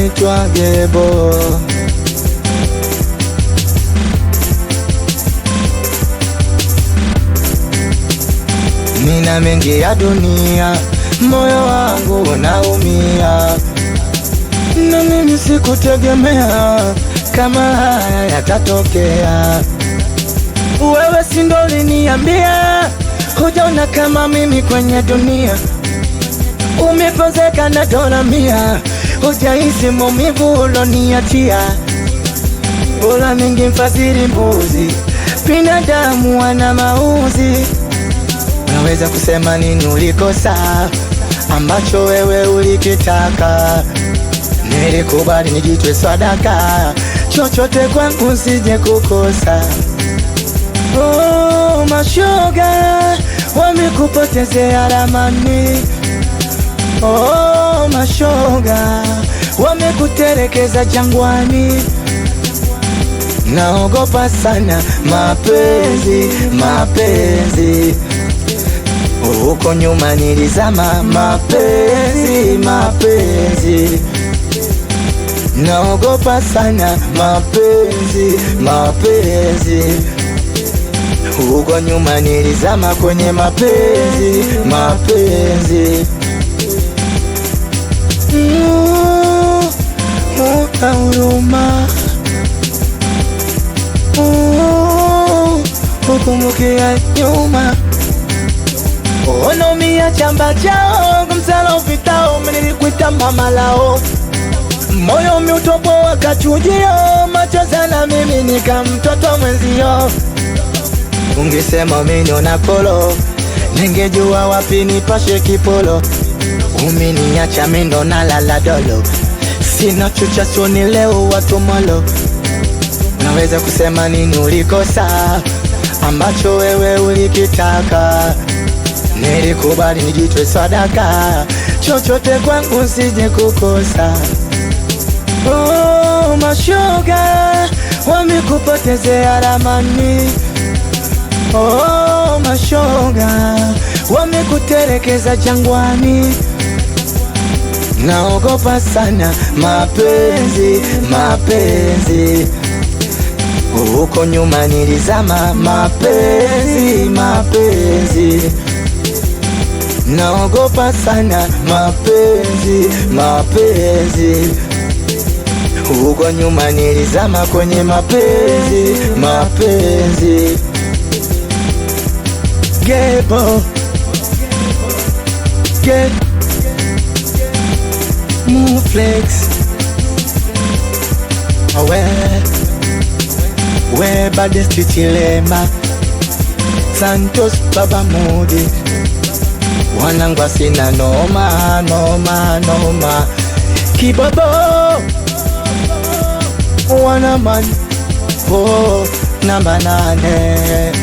naitwa Gebo. Nina mengi ya dunia, moyo wangu unaumia, na mimi sikutegemea kama haya yatatokea. Wewe si ndo uliniambia hujaona kama mimi kwenye dunia, umepozeka na dola 100, hujahisi maumivu uloniachia. Bora ningemfasiri mbuzi, binadamu wana mauzi. Unaweza kusema nini ulikosa ambacho wewe ulikitaka? Nilikubali nijitwe sadaka, chochote kwangu sije kukosa. Oh, mashoga wamekupotezea ramani. Oh, mashoga wamekuterekeza jangwani. Naogopa sana mapenzi, mapenzi. Huko nyuma nilizama mapenzi, mapenzi. Naogopa sana mapenzi, mapenzi. Huko nyuma nilizama kwenye mapenzi, mapenzi. Huruma, ukumukia nyuma. Onomia chamba chao kumsala ufitao, menilikuita mama lao. Moyo miutopo wakachujio, macho sana mimi nika mtoto mwenzio. Ungesema mimi na kolo, ningejua wapi nipashe kipolo. Umeniacha mimi ndo nalala dolo, sina chucha soni leo watu molo. Unaweza kusema nini ulikosa ambacho wewe ulikitaka? Nilikubali nijitwe sadaka, chochote kwangu sije kukosa. Oh, mashoga wamekupotezea ramani. Oh, mashoga wamekuterekeza jangwani. Naogopa sana mapenzi, mapenzi. Huko nyuma nilizama mapenzi, mapenzi. Naogopa sana mapenzi, mapenzi. Huko nyuma nilizama kwenye mapenzi, mapenzi. Gebo, get Muflex. We baddest Chilema, Santos Baba Mudi. Wanangwa sina noma, noma, noma. Kibobo Wanaman, oh, namba 8.